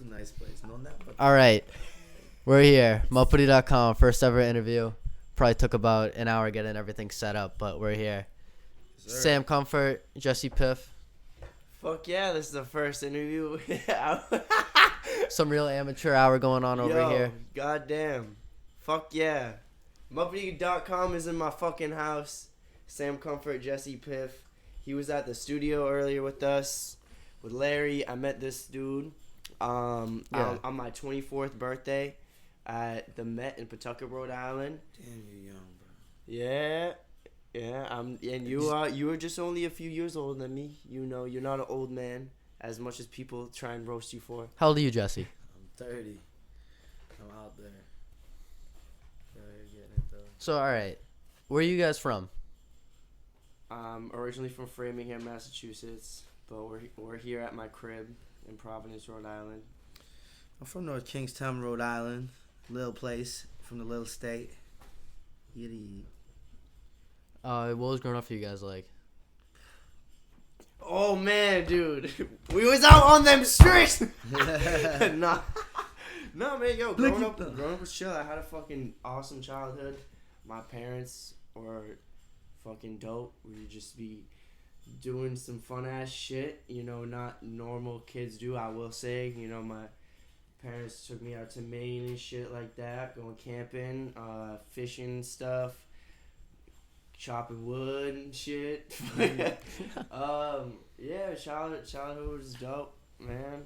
a nice place. No, that. All right. We're here. Mopudi.com. First ever interview. Probably took about an hour getting everything set up, but we're here. Sir. Sam Comfort, Jesse Piff. Fuck yeah, this is the first interview. Some real amateur hour going on over here. Goddamn. Fuck yeah. Muppety.com is in my fucking house. Sam Comfort, Jesse Piff. He was at the studio earlier with us. With Larry. I met this dude on my 24th birthday at the Met in Pawtucket, Rhode Island. Damn, you're young, bro. Yeah. Yeah, and you are just only a few years older than me. You know, you're not an old man as much as people try and roast you for. How old are you, Jesse? I'm 30. I'm out there. Getting it though. So, all right. Where are you guys from? I'm originally from Framingham, Massachusetts, but we're here at my crib in Providence, Rhode Island. I'm from North Kingstown, Rhode Island. Little place from the little state. Yiddy. What was growing up for you guys like? Oh man, dude, we was out on them streets. Nah, man, yo, growing up was chill. I had a fucking awesome childhood. My parents were fucking dope. We would just be doing some fun ass shit, you know, not normal kids do. I will say, you know, my parents took me out to Maine and shit like that, going camping, fishing and stuff. Chopping wood and shit. Yeah, childhood was dope, man.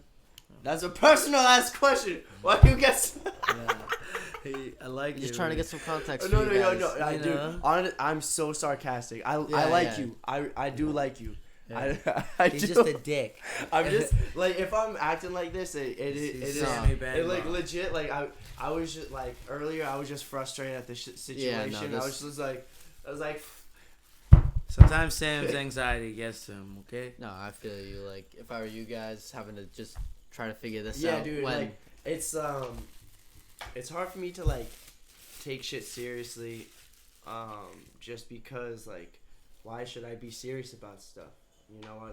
That's a personal ass question. Why you guess? Yeah. Hey, I like Just it, trying to man. get some context. No, for you guys. dude. I'm so sarcastic. I like you. I do like you. Yeah. I He's do. just a dick. I'm just like, if I'm acting like this, it is like legit. Like I was just like earlier. I was just frustrated at the situation. Yeah, no, I was like. Sometimes Sam's anxiety gets to him, okay? No, I feel you. Like, if I were you guys, having to just try to figure this out. Yeah, dude. Like, it's hard for me to like take shit seriously, just because like, why should I be serious about stuff? You know,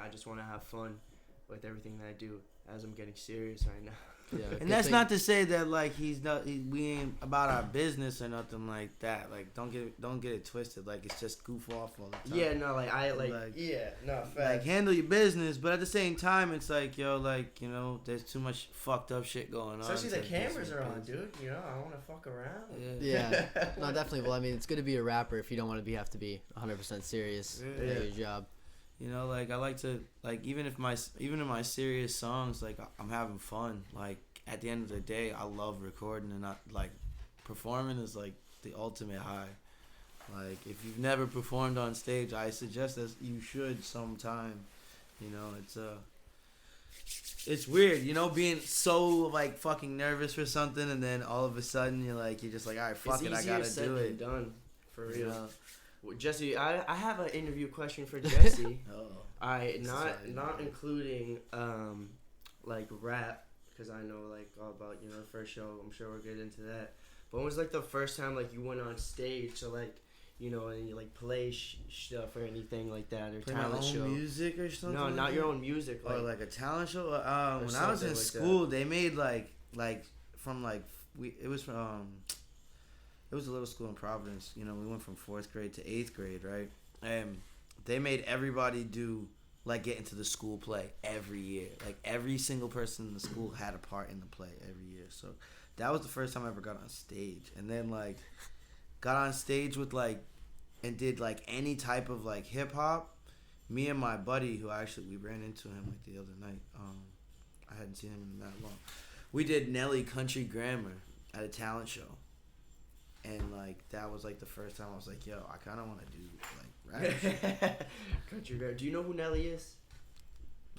I just want to have fun with everything that I do as I'm getting serious right now. Yeah, And that's not to say that like we ain't about our business or nothing like that. Like don't get it twisted. Like it's just goof off all the time. Yeah, no, fact. Handle your business, but at the same time, it's like yo, like you know, there's too much fucked up shit going on. Especially the cameras are on, dude. You know, I want to fuck around. Yeah, no, definitely. Well, I mean, it's good to be a rapper if you don't want to have to be 100% serious in your job. You know, like I like to like even in my serious songs, like I'm having fun. Like at the end of the day, I love recording and not like performing is like the ultimate high. Like if you've never performed on stage, I suggest that you should sometime. You know, it's weird, you know, being so like fucking nervous for something, and then all of a sudden you're just like, all right, fuck it, I gotta do it. Done for real. Yeah. Well, Jesse, I have an interview question for Jesse. Oh. Alright, not including like rap, because I know like all about, you know, the first show. I'm sure we'll get into that. But when was like the first time like you went on stage to like, you know, and you like play stuff or anything like that, or Play talent my own show? Music or something? No, like not that? your own music. Or like a talent show. When I was in like school, they made like from like it was a little school in Providence. You know, we went from 4th grade to 8th grade, right? And they made everybody do like get into the school play every year. Like every single person in the school had a part in the play every year. So that was the first time I ever got on stage. And then like got on stage with like and did like any type of like hip hop. Me and my buddy, who we ran into him like the other night. I hadn't seen him in that long. We did Nelly Country Grammar at a talent show. And like that was like the first time I was like, yo, I kind of want to do like rap. Country rap. Do you know who Nelly is?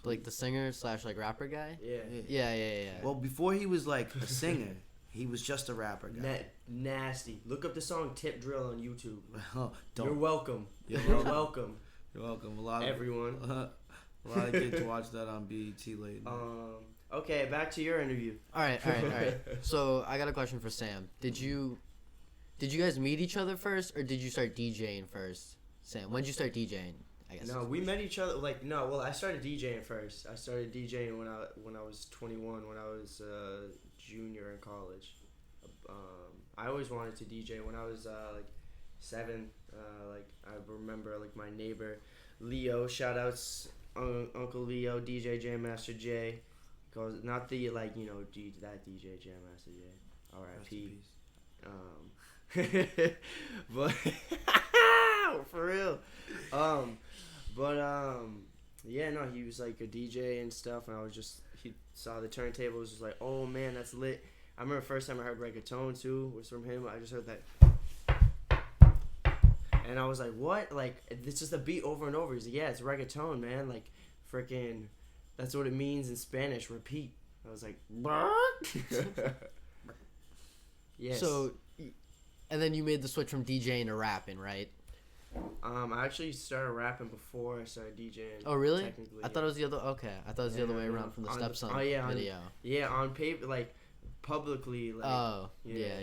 Like the singer / like rapper guy? Yeah. Well, before he was like a singer, he was just a rapper guy. Nasty. Look up the song Tip Drill on YouTube. Don't. You're welcome. You're welcome. You're welcome. Everyone. A lot of kids watch that on BET lately. Okay, back to your interview. All right. So I got a question for Sam. Did you guys meet each other first, or did you start DJing first? Sam, when did you start DJing? I guess. No, we met each other well, I started DJing first. I started DJing when I was 21, when I was junior in college. I always wanted to DJ when I was 7. I remember my neighbor Leo, shout outs Uncle Leo, DJ Jam Master J. Cause not the that DJ Jam Master J. R.I.P. But for real. Yeah, no, he was like a DJ and stuff, and he saw the turntables, was like, oh man, that's lit. I remember the first time I heard reggaeton too, was from him. I just heard that. And I was like, what? Like, it's just a beat over and over. He's like, yeah, it's reggaeton, man. Like, freaking, that's what it means in Spanish, repeat. I was like, yes. So, and then you made the switch from DJing to rapping, right? I actually started rapping before I started DJing. Oh, really? Technically, I thought it was the other. Okay, I thought it was the other way around from the Stepson video. On paper, publicly. Oh, yeah.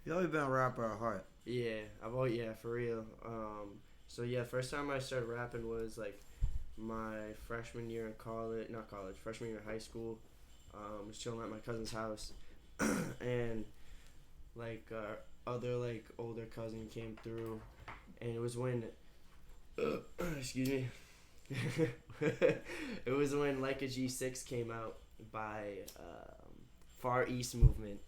You always been a rapper at heart. Yeah, for real. First time I started rapping was my freshman year in freshman year in high school. Was chilling at my cousin's house, and our other older cousin came through, and it was when excuse me. It was when Like a G6 came out by Far East Movement,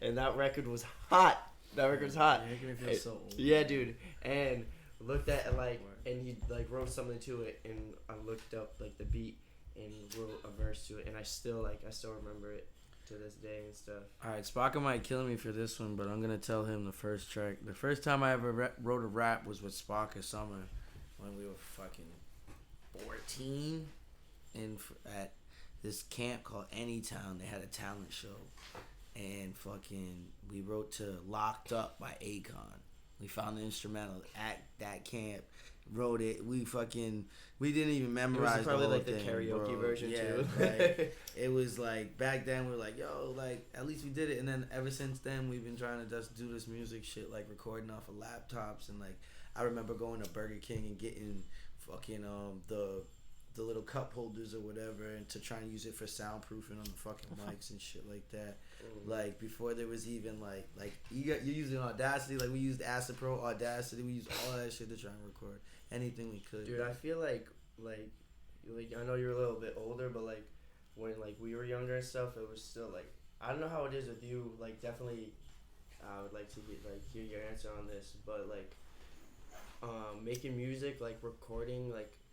and that record was hot. That record's hot. You're making me feel so old. Yeah, dude. And looked at and he wrote something to it, and I looked up the beat and wrote a verse to it, and I still remember it to this day and stuff. All right, Spaka might kill me for this one, but I'm gonna tell him the first track. The first time I ever wrote a rap was with Spaka Summer when we were fucking 14, at this camp called Anytown. They had a talent show. And we wrote to Locked Up by Akon. We found the instrumental at that camp, wrote it. We didn't even memorize it was probably the karaoke version too. It was back then we were yo, at least we did it. And then ever since then we've been trying to just do this music shit, recording off of laptops. And I remember going to Burger King and getting the little cup holders or whatever, and to try and use it for soundproofing on the fucking mics and shit like that. Before there was even you're using Audacity, we used Acid Pro, Audacity, we used all that shit to try and record anything we could. Dude, I feel like I know you're a little bit older, but when we were younger and stuff, it was still I don't know how it is with you. Definitely, I would like to hear your answer on this, but making music, recording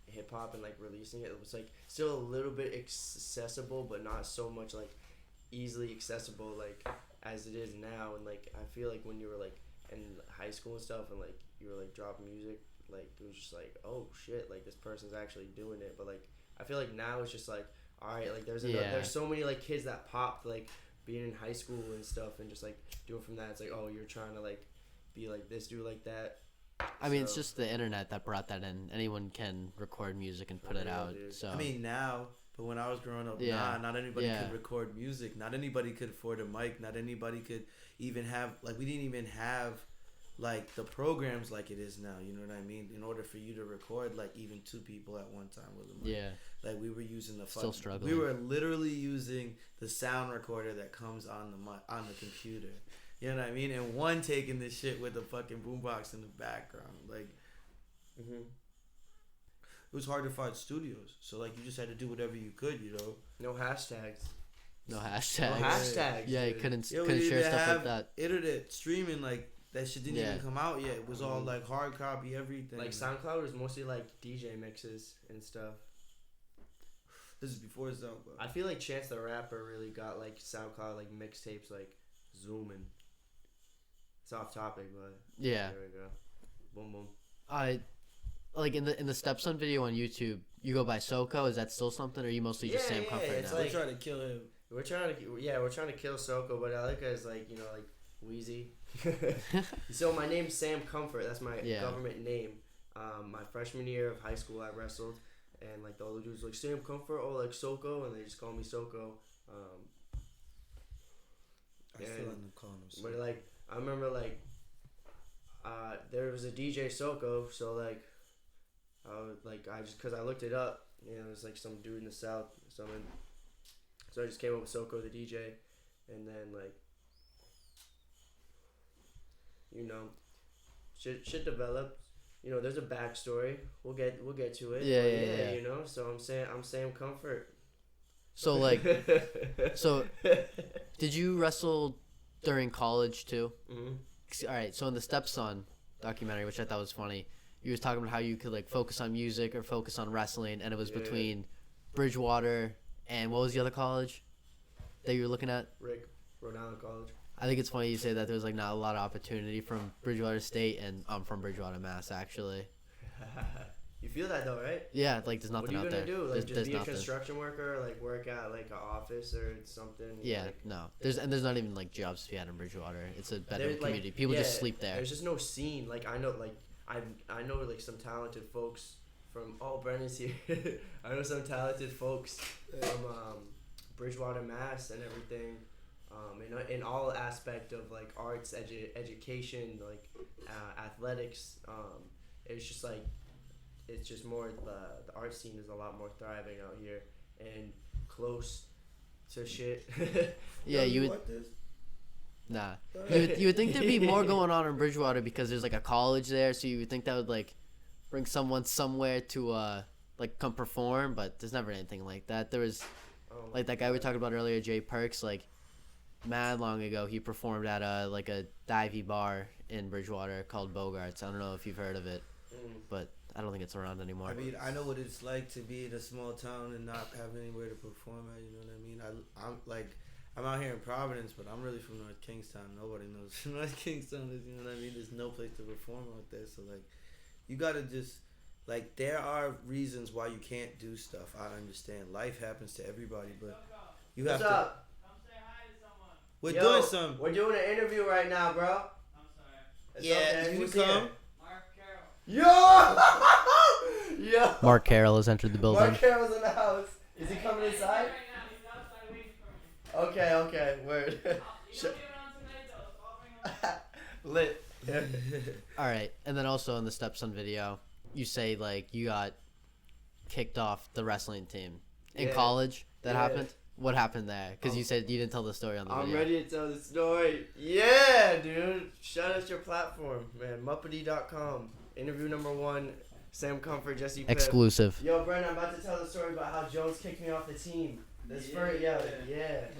hip hop and releasing it was still a little bit accessible, but not so much easily accessible as it is now. And I feel when you were in high school and stuff, and you were dropping music, it was just oh shit, this person's actually doing it. But I feel now it's just all right, there's so many kids that popped being in high school and stuff, and just doing from that. It's oh, you're trying to be this, do that. I mean, it's just the internet that brought that in. Anyone can record music and put it out. Dude. So I mean now, but when I was growing up, not anybody could record music. Not anybody could afford a mic. Not anybody could even have we didn't even have the programs it is now. You know what I mean? In order for you to record even 2 people at one time with a mic. Yeah. We were using still struggling. We were literally using the sound recorder that comes on the computer. You know what I mean? And one taking this shit with a fucking boombox in the background. It was hard to find studios. So, you just had to do whatever you could, No hashtags. No hashtags. No hashtags. Yeah, you dude. couldn't share stuff like that. Internet streaming, that shit didn't even come out yet. It was all, hard copy, everything. SoundCloud was mostly, DJ mixes and stuff. This is before SoundCloud. I feel Chance the Rapper really got, SoundCloud, mixtapes, Zooming. It's off topic, but yeah. There we go. Boom boom. In the Stepson video on YouTube, you go by Soko. Is that still something, or are you mostly just Sam Comfort it's now? We're trying to kill him. We're trying to kill Soko, but I like as Wheezy. So my name's Sam Comfort. That's my government name. My freshman year of high school, I wrestled, and the older dudes Sam Comfort or Soko, and they just call me Soko. I still end up calling him Soko. But I remember there was a DJ Soko, so like, cause I looked it up, it was like some dude in the South, so I just came up with Soko the DJ, and then like, shit developed. There's a backstory. We'll get to it. Yeah. So I'm saying comfort. So like, did you wrestle during college too? Mm-hmm. All right. So in the Stepson documentary, which I thought was funny, you was talking about how you could like focus on music or focus on wrestling, and it was between Bridgewater and what was the other college that you were looking at? Rhode Island College. I think it's funny you say that there's like not a lot of opportunity from Bridgewater State, and I'm from Bridgewater, Mass. Actually. You feel that though, right? Yeah, like there's nothing out there. What are you gonna do? Like just be nothing. a construction worker, like work at like an office or something? Yeah, like, no. There's not even like jobs to be had in Bridgewater. It's a bedroom community. People just sleep there. There's just no scene. Like I know like some talented folks from Brennan's here. I know some talented folks from Bridgewater, Mass, and everything. In all aspect of like arts, education, like athletics. It's just more the art scene is a lot more thriving out here and close to shit. Yeah, you would. Nah, you would think there'd be more going on in Bridgewater because there's like a college there, so you would think that would like bring someone somewhere to like come perform, but there's never anything like that. There was like that guy we talked about earlier, Jay Perks, like mad long ago he performed at a divey bar in Bridgewater called Bogarts. I don't know if you've heard of it, but I don't think it's around anymore. I mean, I know what it's like to be in a small town and not have anywhere to perform at. You know what I mean? I'm out here in Providence, but I'm really from North Kingstown. Nobody knows who North Kingstown is. You know what I mean? There's no place to perform out there. So like, you gotta just like there are reasons why you can't do stuff. I understand. Life happens to everybody, but you have to. Up? We're doing an interview right now, bro. I'm sorry. It's yeah, okay. you Who's can come. here? Mark Carroll. Yo! Mark Carroll has entered the building. Mark Carroll's in the house. Is he coming inside? Right now, he's outside waiting for me. Okay, word. You don't get around tonight though, so I'll bring him. Lit. All right, and then also in the Stepson video, you say like you got kicked off the wrestling team in college. That happened. What happened there? Because you said you didn't tell the story on the video. I'm ready to tell the story. Yeah, dude. Shout out your platform, man. Muppety.com. Interview number 1. Sam Comfort, Jesse Piff. Exclusive. Yo, Brennan, I'm about to tell the story about how Jones kicked me off the team. Yeah.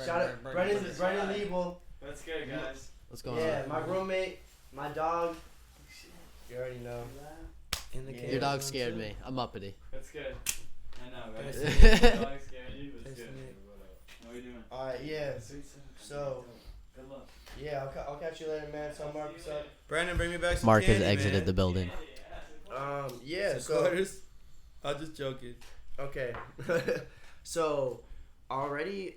Shout out Brennan Liebel. That's good, guys. What's going on? Yeah, my roommate, my dog. You already know. Your dog scared me. I'm uppity. That's good. I know, right? That's Dog scared you, but it's good. How are you doing? Alright, yeah. So, Good luck. yeah, I'll catch you later, man. Tell Mark what's up. Brandon, bring me back some Mark has candy, exited man. the building. Yeah, Some so quarters? I'm just joking. okay. So, already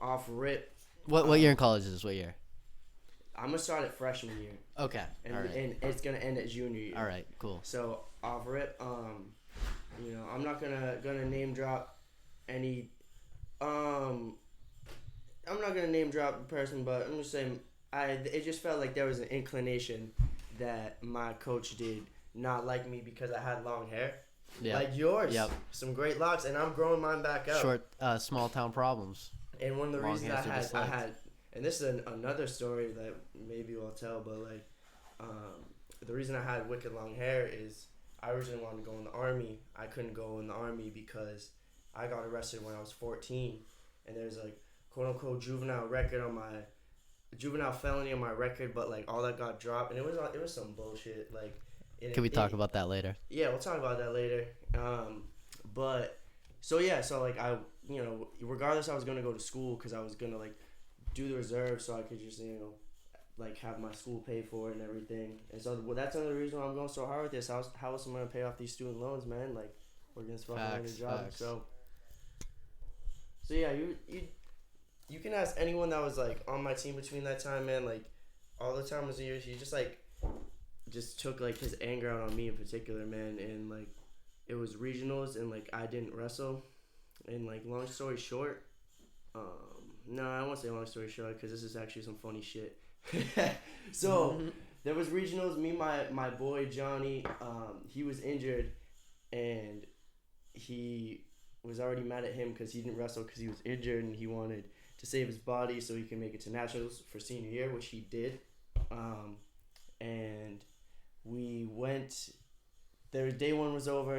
off rip, What year in college is this? What year? I'm gonna start at freshman year, Okay. and, All right. and it's gonna end at junior year. All right. Cool. So off rip, I'm not gonna name drop any, I'm not gonna name drop the person, but I'm just saying it just felt like there was an inclination that my coach did not like me because I had long hair, like yours. Yep. Some great locks, and I'm growing mine back out. Short, small town problems. And one of the Long reasons hairs are I disliked. had, and this is another story that maybe I'll tell, but like, the reason I had wicked long hair is I originally wanted to go in the army. I couldn't go in the army because I got arrested when I was 14, and there's like quote unquote juvenile felony on my record, but like all that got dropped, and it was some bullshit. Like, Can we talk about that later? Yeah, we'll talk about that later. But so like regardless, I was gonna go to school because I was gonna like do the reserve so I could just like have my school paid for and everything. And so that's another reason why I'm going so hard with this. How else am I gonna pay off these student loans, man? Like working this fucking job. Facts. So yeah, you can ask anyone that was like on my team between that time, man. Like all the time was years. He just took like his anger out on me in particular, man. And like it was regionals and like I didn't wrestle. And like long story short, no, I won't say long story short because this is actually some funny shit. So there was regionals. Me, my boy Johnny, he was injured, and he was already mad at him because he didn't wrestle because he was injured, and he wanted to save his body so he can make it to nationals for senior year, which he did. And we went. Their day one was over.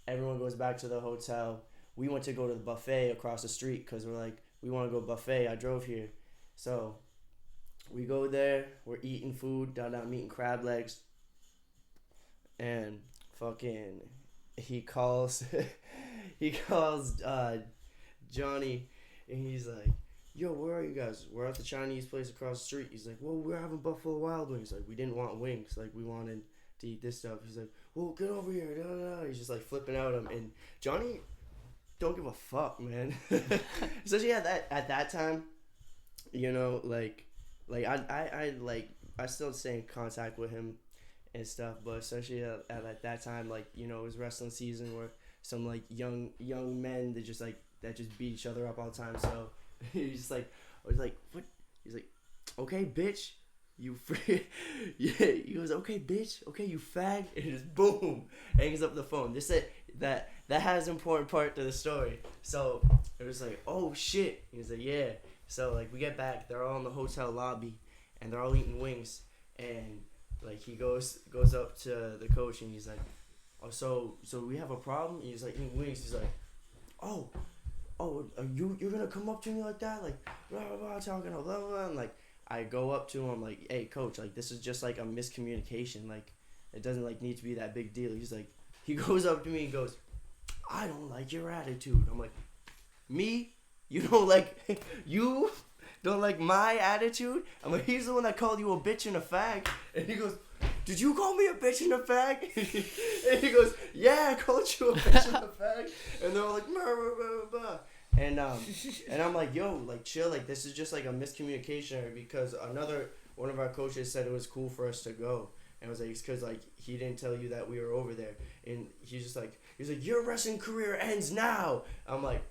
Everyone goes back to the hotel. We went to go to the buffet across the street because we're like, we want to go buffet. I drove here, so we go there. We're eating food. I'm eating crab legs, and fucking, he calls, Johnny, and he's like, yo, where are you guys? We're at the Chinese place across the street. He's like, well, we're having Buffalo Wild Wings. Like, we didn't want wings. Like, we wanted to eat this stuff. He's like, well, get over here. He's just like flipping out at him. And Johnny don't give a fuck, man. Especially at that time, you know, like I still stay in contact with him and stuff, but especially at that time, like, you know, it was wrestling season where some like young men that just beat each other up all the time. So he's just like, I was like, what? He's like, okay, bitch, you free. Yeah, he goes, okay, bitch, okay, you fag, and just boom, hangs up the phone. This it that has an important part to the story. So it was like, oh shit. He was like, yeah. So like we get back, they're all in the hotel lobby, and they're all eating wings, and like he goes up to the coach, and he's like, oh, so we have a problem. And he's like eating wings. He's like, oh, you're gonna come up to me like that, like blah blah blah, talking blah blah blah. And like I go up to him like, hey coach, like this is just like a miscommunication, like it doesn't like need to be that big deal. He's like, he goes up to me and goes, I don't like your attitude. I'm like, me? You don't like my attitude? I'm like, he's the one that called you a bitch and a fag. And he goes, did you call me a bitch and a fag? And he goes, yeah, I called you a bitch and a fag. And they're all like, blah, blah, blah, blah. And I'm like, yo, like chill, like this is just like a miscommunication, because one of our coaches said it was cool for us to go. And I was like, it's because like he didn't tell you that we were over there. And he's like, your wrestling career ends now. I'm like,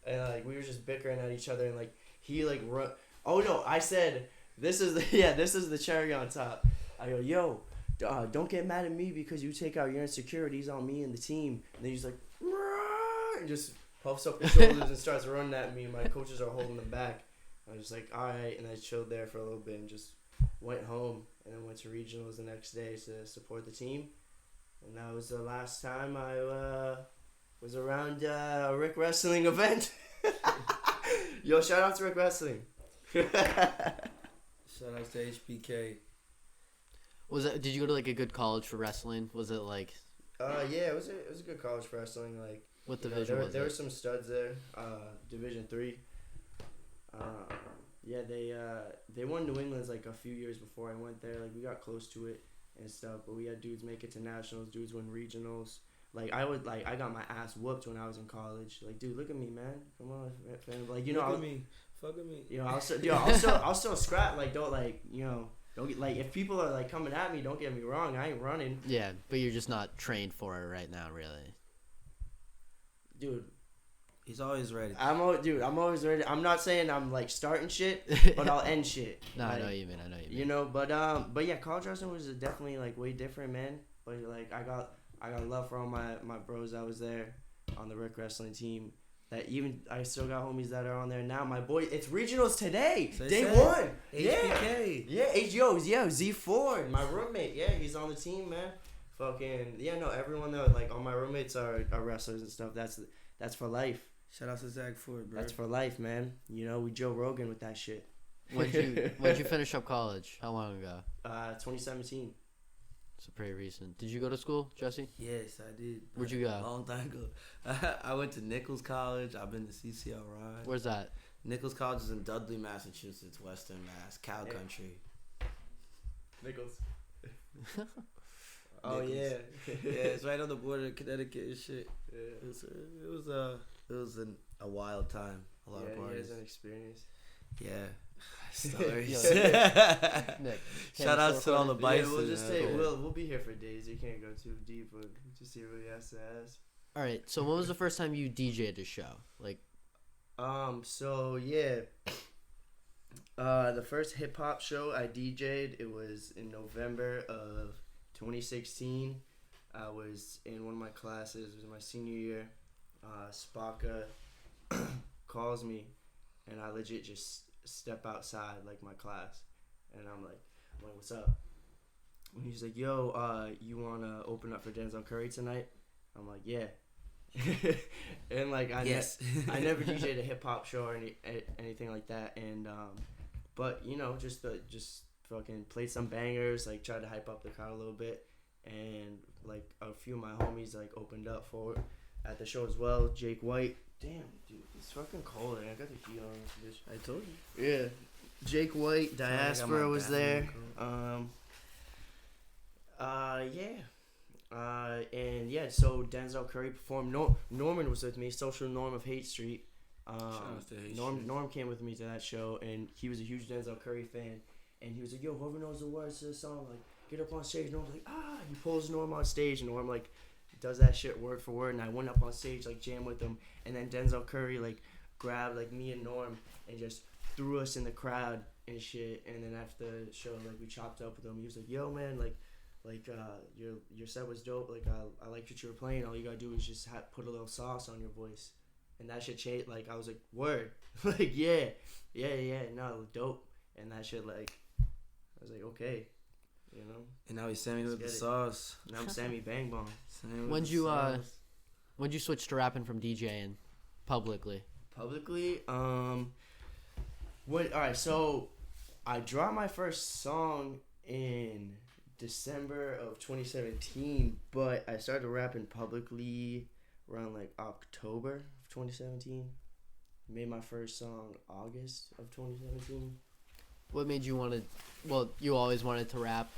and like we were just bickering at each other, and like he like run. Oh no, I said this is the cherry on top. I go, yo, don't get mad at me because you take out your insecurities on me and the team. And then he's like, Rah! And just puffs up his shoulders and starts running at me. My coaches are holding him back. I was just like, all right, and I chilled there for a little bit and just went home, and then went to regionals the next day to support the team. And that was the last time I was around a Rick Wrestling event. Yo, shout out to Rick Wrestling. Shout out to HBK. Did you go to like a good college for wrestling? Was it like? Yeah, it was a good college for wrestling. Like, what division was it? There were some studs there. Division 3. Yeah, they won New England's like a few years before I went there. Like we got close to it and stuff, but we had dudes make it to nationals, dudes win regionals. Like I got my ass whooped when I was in college. Like, dude, look at me, man. Come on, fam. Like, you know, fuck with me. You know, I'll still scrap. Like, don't like, you know, don't get like, if people are like coming at me, don't get me wrong. I ain't running. Yeah, but you're just not trained for it right now, really. Dude, he's always ready. I'm always ready. I'm not saying I'm like starting shit, but I'll end shit. No, like, I know what you mean. You know, but yeah, college wrestling was definitely like way different, man. But like I got love for all my bros that was there on the Rick Wrestling team. That even I still got homies that are on there now. My boy, it's regionals today, day 1. HBK. Yeah, Z4, my roommate. Yeah, he's on the team, man. Fucking yeah, no, everyone there, like all my roommates are wrestlers and stuff. That's for life. Shout out to Zach Ford, bro. That's for life, man. You know, we Joe Rogan with that shit. When'd you finish up college? How long ago? 2017. So pretty recent. Did you go to school, Jesse? Yes, I did. Where'd you go? A long time ago. I went to Nichols College. I've been to CCLI. Where's that? Nichols College is in Dudley, Massachusetts, Western Mass, cow country. Nichols. Oh yeah, yeah. It's right on the border of Connecticut and shit. Yeah. It was a wild time. A lot of parties. Yeah, an experience. Yeah. Stories. Nick, shout outs to all the bison. Yeah, we'll just we'll be here for days. You can't go too deep, but just see what he has to ask. All right. So when was the first time you DJ'd a show? Like, so yeah, The first hip hop show I DJ'd, it was in November of 2016. I was in one of my classes. It was my senior year. Spaka calls me, and I legit just step outside like my class, and I'm like, what's up? And he's like, yo, you wanna open up for Denzel Curry tonight? I'm like, yeah. And like I never DJ'd a hip hop show or anything like that, and but you know, just fucking played some bangers, like tried to hype up the crowd a little bit, and like a few of my homies like opened up for at the show as well. Jake White, damn dude, it's fucking cold, and I got the heat on this bitch. I told you. Yeah, Jake White, Diaspora was there. And yeah, so Denzel Curry performed. Norman was with me, Social Norm of Hate Street. Norm came with me to that show, and he was a huge Denzel Curry fan. And he was like, yo, whoever knows the words to the song, like, get up on stage. Norm's like, he pulls Norm on stage, and Norm, like, does that shit word for word. And I went up on stage, like, jam with him. And then Denzel Curry, like, grabbed, like, me and Norm and just threw us in the crowd and shit. And then after the show, like, we chopped up with him. He was like, yo, man, like your set was dope. Like I liked what you were playing. All you gotta do is just put a little sauce on your voice, and that shit changed. Like I was like, word, like yeah, no, dope. And that shit, like I was like, okay, you know. And now he's Sammy with the sauce. Now I'm Sammy Bang Bong. When'd you switch to rapping from DJing publicly? All right, so I dropped my first song in December of 2017, but I started rapping publicly around like October of 2017. Made my first song August of 2017. What made you want to? Well, you always wanted to rap.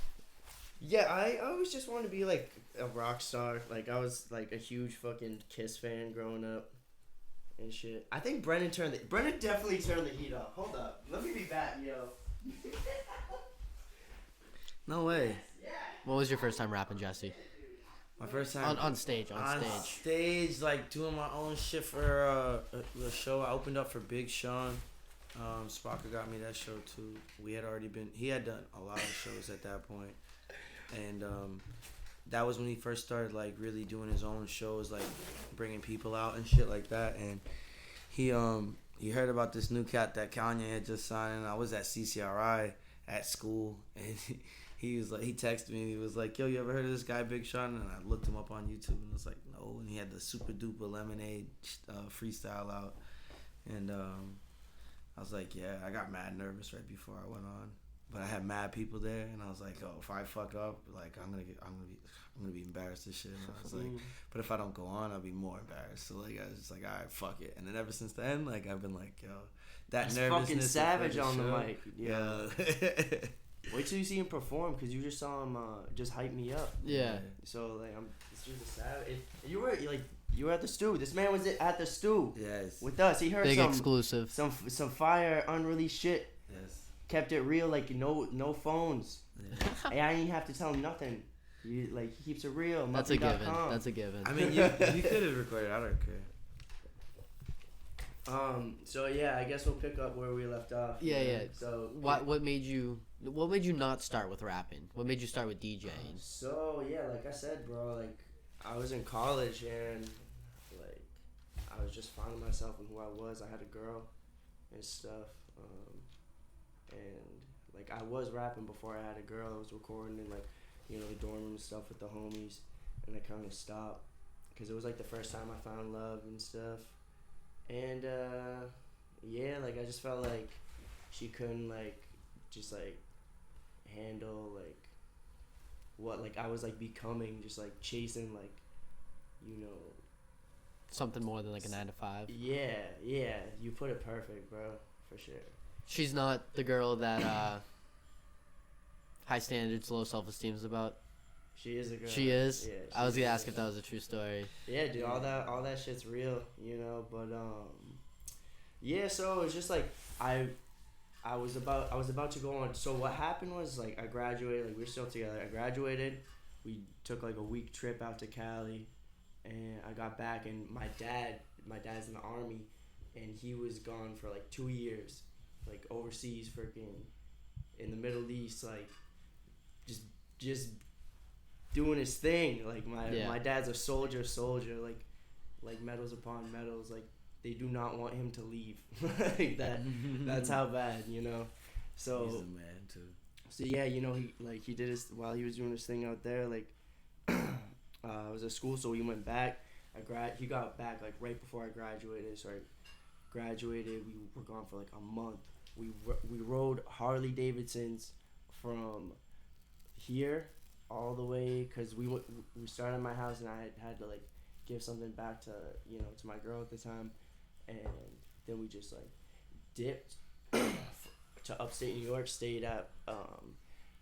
Yeah, I always just wanted to be like a rock star. Like I was like a huge fucking Kiss fan growing up and shit. I think Brennan definitely turned the heat up. Hold up, let me be back, yo. No way. What was your first time rapping, Jesse? My first time on stage. On stage, like doing my own shit for the show. I opened up for Big Sean. Spocker got me that show too. He had done a lot of shows at that point, and that was when he first started like really doing his own shows, like bringing people out and shit like that. And he heard about this new cat that Kanye had just signed, and I was at CCRI at school, and he texted me, he was like, yo, you ever heard of this guy Big Sean? And I looked him up on YouTube, and I was like, no. And he had the Super Duper Lemonade freestyle out, and I was like, yeah. I got mad nervous right before I went on, but I had mad people there, and I was like, oh, if I fuck up, like I'm gonna be embarrassed as shit. And I was like, but if I don't go on, I'll be more embarrassed. So like I was just like, all right, fuck it. And then ever since then, like I've been like, yo, that nervousness. Fucking savage on the mic. Yeah. Wait till you see him perform, cause you just saw him just hype me up. Yeah. So like this dude's a savage. You were at the stew. This man was at the stew. Yes. With us, he heard big exclusive. Some fire unreleased shit. Yes. Kept it real, like no phones. Yeah. Hey, I didn't have to tell him nothing. He keeps it real. That's a given. I mean, you could have recorded. I don't care. So yeah, I guess we'll pick up where we left off. Yeah. So what made you not start with rapping? What made you start with DJing? So yeah, like I said, bro, like I was in college and like I was just finding myself in who I was. I had a girl and stuff, and like I was rapping before I had a girl. I was recording in like the dorm room and stuff with the homies, and I kind of stopped because it was like the first time I found love and stuff. And yeah, like I just felt like she couldn't like just like handle like what like I was like becoming, just like chasing like something more than like a 9-to-5. Yeah, you put it perfect, bro, for sure. She's not the girl that high standards, low self-esteem is about. She is a girl. She is? Yeah, I was gonna ask if that was a true story. Yeah, dude, all that shit's real, but yeah, so it's just like I was about to go on. So what happened was like I graduated, like we're still together. I graduated. We took like a week trip out to Cali, and I got back, and my dad's in the army, and he was gone for like 2 years. like overseas, freaking in the Middle East, like just doing his thing. Like my dad's a soldier, like medals upon medals. Like they do not want him to leave. Like that. That's how bad, you know. So he's a man too. So yeah, you know, he did his while he was doing his thing out there. Like it was a school, so he went back. He got back like right before I graduated. So I graduated. We were gone for like a month. We rode Harley Davidsons from here all the way, because we started at my house, and I had to like give something back to to my girl at the time, and then we just like dipped to upstate New York, stayed at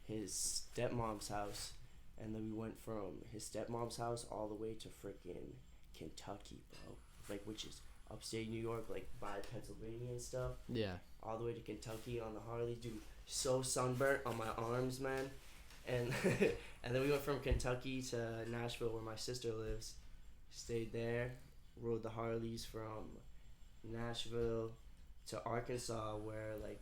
his stepmom's house, and then we went from his stepmom's house all the way to freaking Kentucky, bro, like which is upstate New York, like by Pennsylvania and stuff. Yeah. All the way to Kentucky on the Harley, dude. So sunburnt on my arms, man. And and then we went from Kentucky to Nashville, where my sister lives. Stayed there, rode the Harleys from Nashville to Arkansas, where like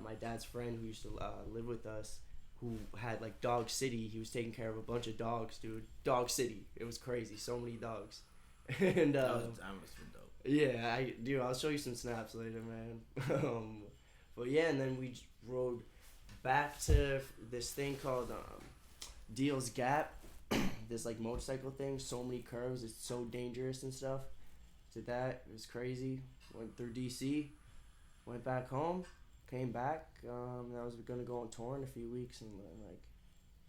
my dad's friend who used to live with us, who had like Dog City. He was taking care of a bunch of dogs, dude. Dog City. It was crazy. So many dogs. And that must have been dope. Yeah, I'll show you some snaps later, man. But yeah, and then we rode back to this thing called Deal's Gap. This like motorcycle thing, so many curves, it's so dangerous and stuff. Did that, it was crazy. Went through DC, went back home, came back. I was gonna go on tour in a few weeks, and like,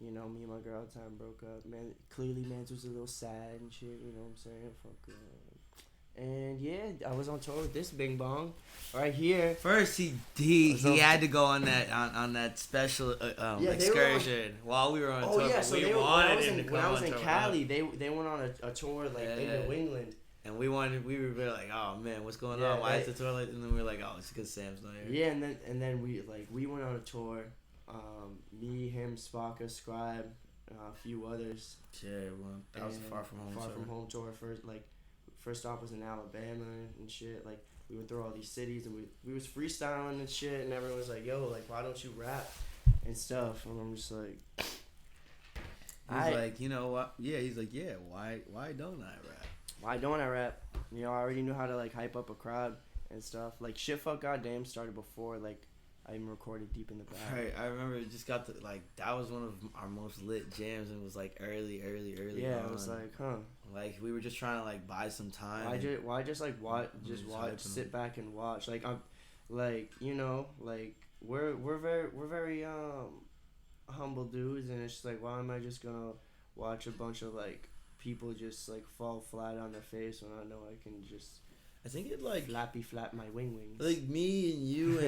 me and my girl at the time broke up. Man, clearly Mans was a little sad and shit, you know what I'm saying? Fuck. And yeah, I was on tour with this Bing Bong right here. First, he had to go on that special excursion while we were on tour. Oh yeah, so when I was in Cali, they went on a tour like in New England. And we were like, oh man, what's going on? Why is the tour like? And then we were like, oh, it's because Sam's not here. Yeah, and then we went on a tour. Me, him, Spaka, Scribe, a few others. Yeah, well, that was a far from home tour. First stop was in Alabama and shit. Like, we went through all these cities, and we was freestyling and shit, and everyone was like, yo, like, why don't you rap and stuff? And I'm just like, he's like, you know what? Yeah, he's like, yeah, why don't I rap? Why don't I rap? I already knew how to like hype up a crowd and stuff. Like, Shit Fuck Goddamn started before like I even recorded Deep in the Bag. Right, I remember it just got that was one of our most lit jams, and it was like early yeah, on. It was like, huh. Like, we were just trying to like buy some time. Why just like watch, sit back and watch. Like, I'm like, like we're very humble dudes, and it's just like, why am I just gonna watch a bunch of like people just like fall flat on their face when I know I can just, I think it like flap my wings. Like me and you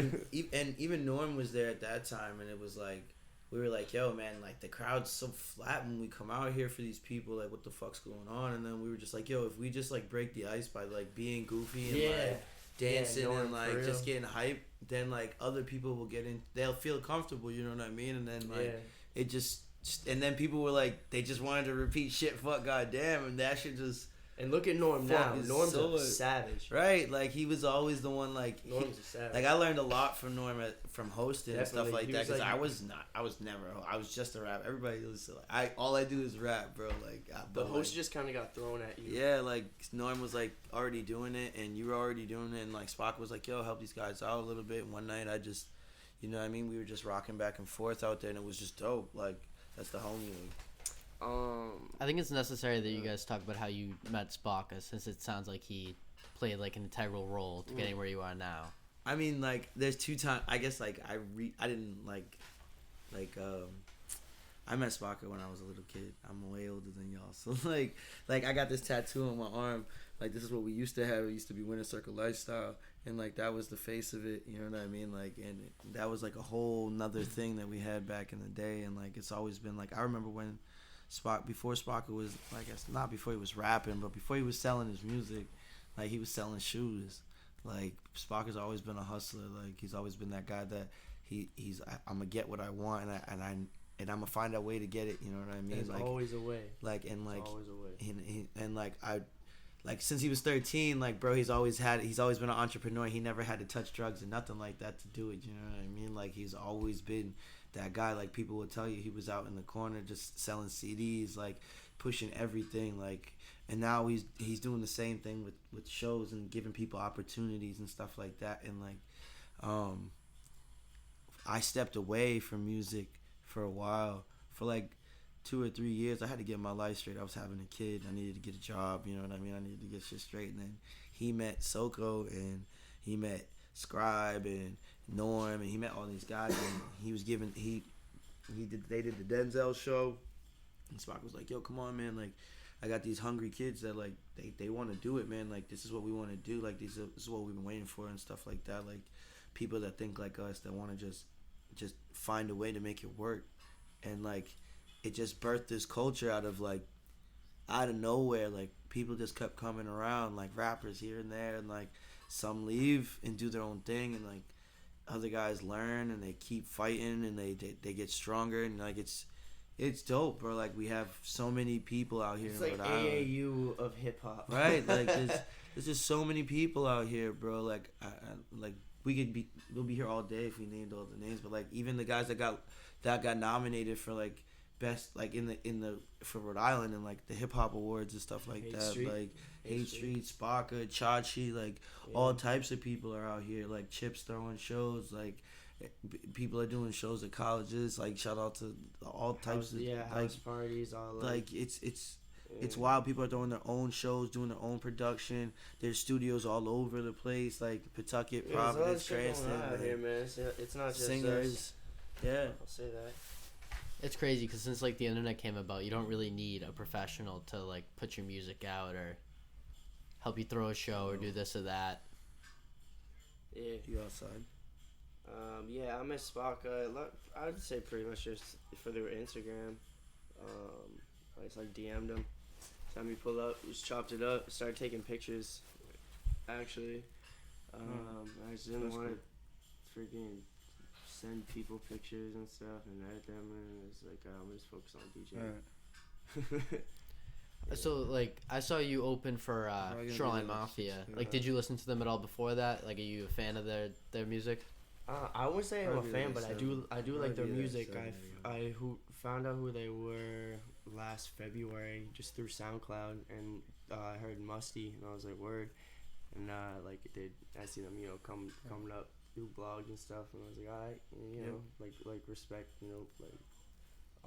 and even Norm was there at that time, and it was like, we were like, yo man, like the crowd's so flat when we come out here for these people, like what the fuck's going on? And then we were just like, yo, if we just like break the ice by like being goofy and like dancing and like just getting hype, then like other people will get in, they'll feel comfortable, you know what I mean? And then like it just, and then people were like, they just wanted to repeat Shit Fuck Goddamn, and that shit just. And look at Norm now. Norm's a savage. Right, like he was always the one like. Norm's a savage. Like I learned a lot from Norm from hosting and stuff like that, because like, I was just a rap. Everybody was like, all I do is rap, bro. Like the host just kind of got thrown at you. Yeah, like Norm was like already doing it, and you were already doing it, and like Spock was like, yo, help these guys out a little bit. And one night I just, you know what I mean, we were just rocking back and forth out there, and it was just dope. Like that's the homie league. I think it's necessary that you guys talk about how you met Spaka, since it sounds like he played like an integral role to getting where you are now. I mean, like, there's 2 times. I guess like I didn't I met Spaka when I was a little kid. I'm way older than y'all, so like I got this tattoo on my arm. Like, this is what we used to have. It used to be Winter Circle Lifestyle, and like that was the face of it. You know what I mean? Like, and that was like a whole nother thing that we had back in the day. And like it's always been like, I remember when before Spaka was like, not before he was rapping, but before he was selling his music, like he was selling shoes. Like Spaka's always been a hustler. Like he's always been that guy that I'm gonna get what I want, and I'm gonna find a way to get it. You know what I mean? There's like always a way. Like and like always a way. And like like since he was 13, like bro, he's always been an entrepreneur. He never had to touch drugs and nothing like that to do it. You know what I mean? Like he's always been that guy. Like people will tell you he was out in the corner just selling CDs, like pushing everything, like. And now he's doing the same thing with shows and giving people opportunities and stuff like that. And like, I stepped away from music for a while, for like 2 or 3 years. I had to get my life straight. I was having a kid. I needed to get a job. You know what I mean? I needed to get shit straight. And then he met Soko and he met Scribe and Norm and he met all these guys. And he was giving they did the Denzel show. And Spock was like, "Yo, come on, man! Like, I got these hungry kids that like they want to do it, man. Like this is what we want to do. Like this is what we've been waiting for and stuff like that. Like people that think like us that want to just find a way to make it work, and like it just birthed this culture out of nowhere. Like people just kept coming around, like rappers here and there, and like some leave and do their own thing, and like other guys learn and they keep fighting and they get stronger, and like it's dope, bro. Like we have so many people out here. It's in like Rhode Island. AAU of hip hop, right? Like there's just so many people out here, bro. Like like we'll be here all day if we named all the names, but like even the guys that got nominated for like best like in the for Rhode Island and like the hip hop awards and stuff like that, Street. like Hate Street, Spaka, Chachi, like all types of people are out here. Like Chips throwing shows, like. People are doing shows at colleges. Like shout out to all types of house parties, all like it's wild. People are throwing their own shows, doing their own production. There's studios all over the place, like Pawtucket, Providence, Cranston. Out here, man. It's not just singers. us. Yeah, I'll say that. It's crazy because since like the internet came about, you don't really need a professional to like put your music out or help you throw a show or do this or that. Yeah, you outside. Yeah, I miss Spock. I would say pretty much just for their Instagram. I just like DM'd him. Time he pull up, just chopped it up, started taking pictures. Actually, I just didn't want to freaking send people pictures and stuff and edit them, and it's like I'm just focused on DJing. So like I saw you open for Shoreline Mafia. Like, did you listen to them at all before that? Like, are you a fan of their music? I wouldn't say I'm a fan, but I do like their music. I found out who they were last February just through SoundCloud, and I heard Musty, and I was like, word, and like I see them, coming up through blogs and stuff, and I was like, alright, you know, like respect, like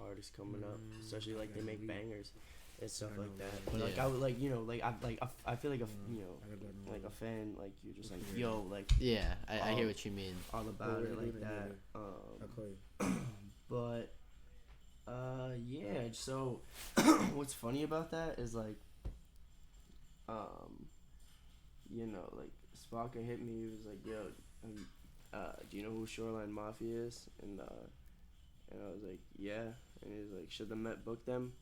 artists coming up, especially like they make bangers and stuff like that. But like I would I feel like like a fan, like you're just like yo, like I hear what you mean. all about it like that. But yeah. So what's funny about that is like like Spaka hit me. He was like, yo, do you know who Shoreline Mafia is? And I was like, yeah. And he was like, should the Met book them?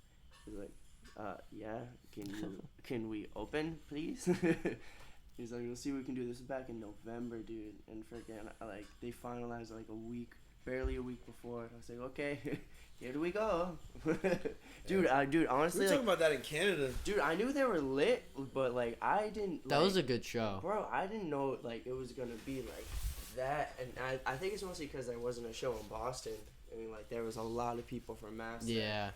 He's like, yeah, can we open, please? He's like, we'll see what we can do. This is back in November, dude, and freaking, like, they finalized like barely a week before. I was like, okay, here do we go. Dude, honestly, we were talking about that in Canada. Dude, I knew they were lit, but like, I didn't. That was a good show, bro. I didn't know like it was gonna be like that, and I think it's mostly because there wasn't a show in Boston. I mean, like, there was a lot of people from Mass. Yeah.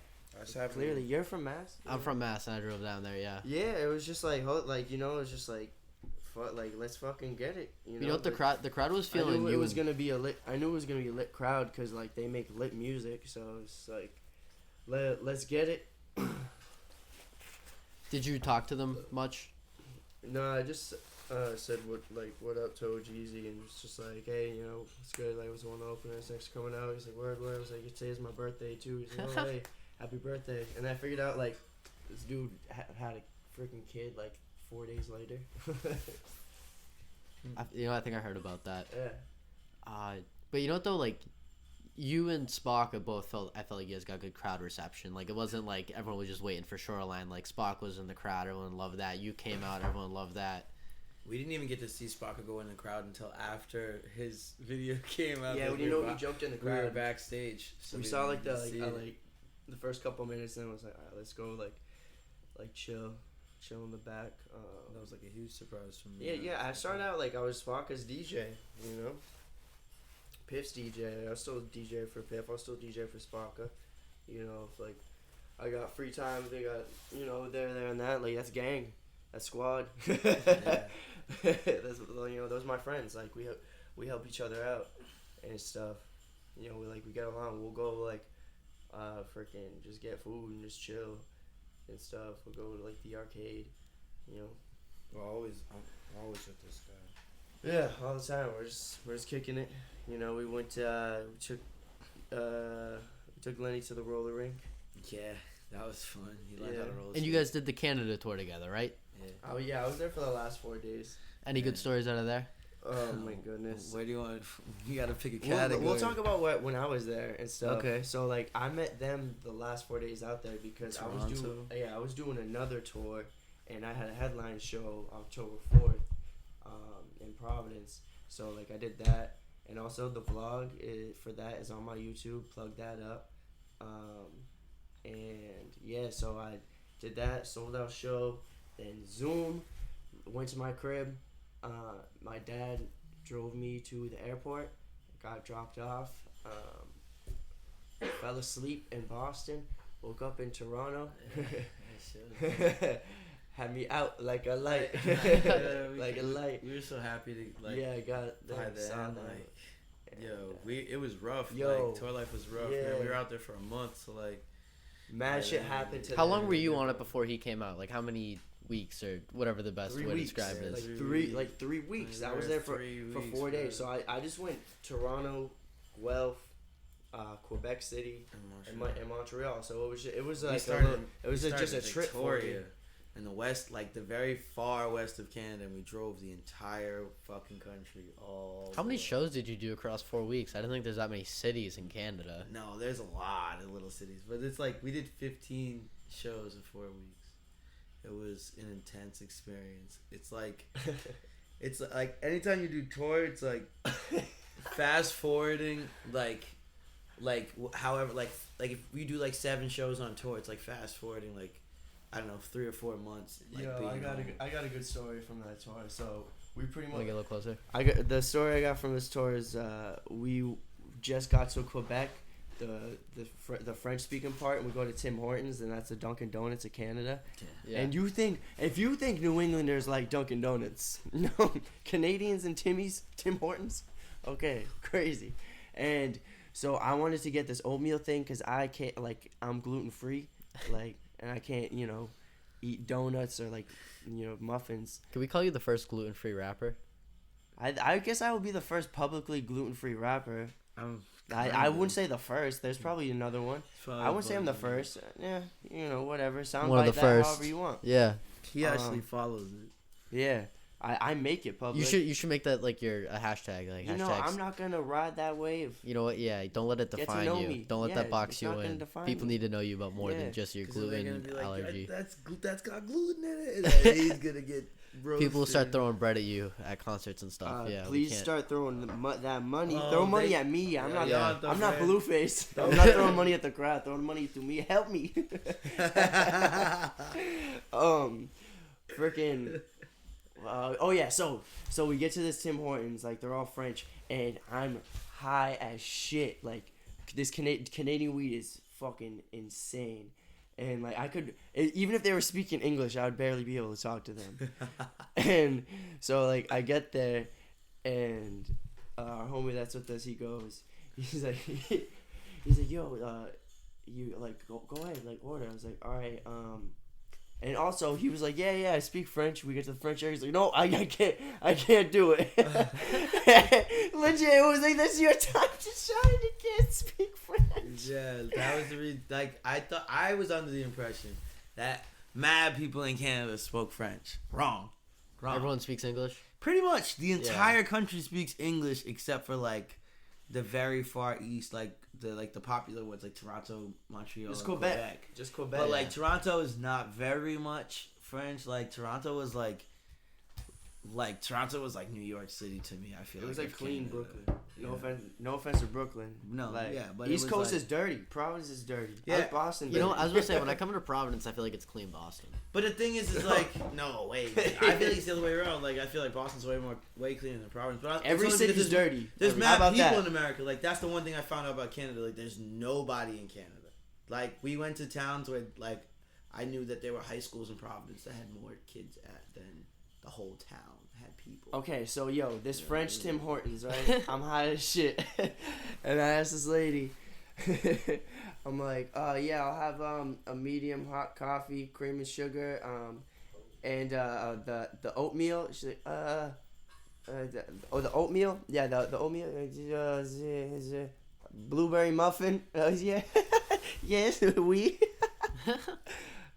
Clearly, you're from Mass? I'm from Mass, and I drove down there, yeah. Yeah, it was just like, it was just like, let's fucking get it. You know what the crowd was feeling? I knew it was gonna be a lit crowd because like they make lit music, so it's like, let's get it. Did you talk to them much? No, I just said what up to JESSY, and it's just like, hey, it's good. Like, I was want to open this next coming out. He's like, word. I was like, today's my birthday too. He's like, oh, hey, happy birthday. And I figured out like this dude had a freaking kid like 4 days later. I think I heard about that. Yeah. But you know what though, like, you and Spock I felt like you guys got good crowd reception. Like, it wasn't like everyone was just waiting for Shoreline. Like, Spock was in the crowd, everyone loved that. You came out, everyone loved that. We didn't even get to see Spock go in the crowd until after his video came out. Yeah, we jumped in the crowd. We were backstage. So we saw like the first couple minutes, and it was like, alright, let's go like chill. chill in the back. That was like a huge surprise for me. Yeah. I started out like I was Spaka's DJ, you know. Piff's DJ. I was still DJ for Piff. I was still DJ for Spaka. You know, if, like I got free time, they got there and that. Like that's gang, that's squad. That's those are my friends. Like we help each other out and stuff. You know, we get along. We'll go like freaking just get food and just chill and stuff. We'll go to like the arcade. You know. I'm always with this guy. Yeah, all the time. We're just kicking it. You know, we went we took Lenny to the roller rink. Yeah, that was fun. He learned how to roll. And you guys did the Canada tour together, right? Yeah. Oh yeah, I was there for the last 4 days. Any good stories out of there? Oh my goodness. Where do you want? You gotta pick a category. We'll talk about when I was there and stuff. Okay. So like I met them the last 4 days out there because I was doing another tour, and I had a headline show October 4th, in Providence. So like I did that, and also the vlog for that is on my YouTube. Plug that up. And yeah, so I did that sold out show. Then Zoom, went to my crib. My dad drove me to the airport, got dropped off, fell asleep in Boston, woke up in Toronto, had me out like a light, like a light. We were so happy to I got by there, then, it was rough. Yo, tour life was rough. yeah. Man, we were out there for a month, so like mad shit happened to How them. long were you on it before he came out? Like how many weeks or whatever the best 3 way to weeks. describe it is? Like 3 weeks. I was there for 4 days. So I just went Toronto, Guelph, Quebec City, and Montreal. So it was like just a trip for me. In the west, like the very far west of Canada, and we drove the entire fucking country. How many shows did you do across 4 weeks? I didn't think there's that many cities in Canada. No, there's a lot of little cities, but it's like we did 15 shows in 4 weeks. It was an intense experience. It's like anytime you do tour, it's like fast forwarding however if you do like 7 shows on tour, it's like fast forwarding like I don't know 3 or 4 months. Like, I got a good story from that tour. So we pretty much Get a little closer. The story I got from this tour is we just got to Quebec, the French speaking part, and we go to Tim Hortons, and that's the Dunkin' Donuts of Canada. Yeah. And if you think New Englanders like Dunkin' Donuts, no, Canadians and Tim Hortons, okay, crazy. And so I wanted to get this oatmeal thing because I can't I'm gluten free, and I can't eat donuts or muffins. Can we call you the first gluten-free rapper? I guess I will be the first publicly gluten free rapper. I wouldn't say the first. There's probably another one. I wouldn't say I'm the first. Yeah, whatever. Sound One of like the that first. however you want. Yeah. He actually follows it. Yeah. I make it public. You should make that like a hashtag. Like hashtags. I'm not gonna ride that wave. You know what? Yeah, don't let it Get to define know you. me. Don't let Yeah, that box it's you not gonna in. define People me. need to know you about more Yeah. than just your 'Cause they're gonna gluten be like, allergy. That's got gluten in it. Like, he's gonna get roasted. People will start throwing bread at you at concerts and stuff. Yeah, we Please can't. start throwing that money. Oh, Throw money at me. I'm not. yeah, I'm not bread. Blueface. I'm not throwing money at the crowd. Throwing money to me. Help me. Freaking. Oh yeah. So we get to this Tim Hortons. Like they're all French, and I'm high as shit. Like this Canadian weed is fucking insane. And like I could, even if they were speaking English, I would barely be able to talk to them. And so like I get there, and our homie that's with us, he goes, he's like, yo, you like go ahead, like order. I was like, all right, and also he was like, yeah, I speak French. We get to the French area. He's like, no, I can't do it. Legit, it was like, that's your time to shine. You can't speak French. Yeah, that was the reason. Like I was under the impression that mad people in Canada spoke French. Wrong. Everyone speaks English. Pretty much the entire country speaks English except for like the very far east, like the popular ones like Toronto, Montreal, Just and Quebec. Just Quebec. But like Toronto is not very much French. Like Toronto is like like Toronto was like New York City to me. I feel It was like like clean Canada. Brooklyn. No offense to Brooklyn. No, like, yeah, but it East was Coast like- is dirty. Providence is dirty. Yeah. I like Boston. You know, dirty. I was gonna say when I come into Providence, I feel like it's clean Boston. But the thing is like, no, wait. I feel like it's the other way around. Like, I feel like Boston's way cleaner than Providence. But Every it's only city's because dirty. There's How mad about people that? in America. Like, that's the one thing I found out about Canada. Like, there's nobody in Canada. Like, we went to towns where, like, I knew that there were high schools in Providence that had more kids than the whole town had people. Okay, so this French Tim Hortons, right? I'm high as shit, and I asked this lady, I'm like, yeah, I'll have a medium hot coffee, cream and sugar, and the oatmeal. She's like, the oatmeal, yeah, the oatmeal, blueberry muffin. Yeah, yes, we.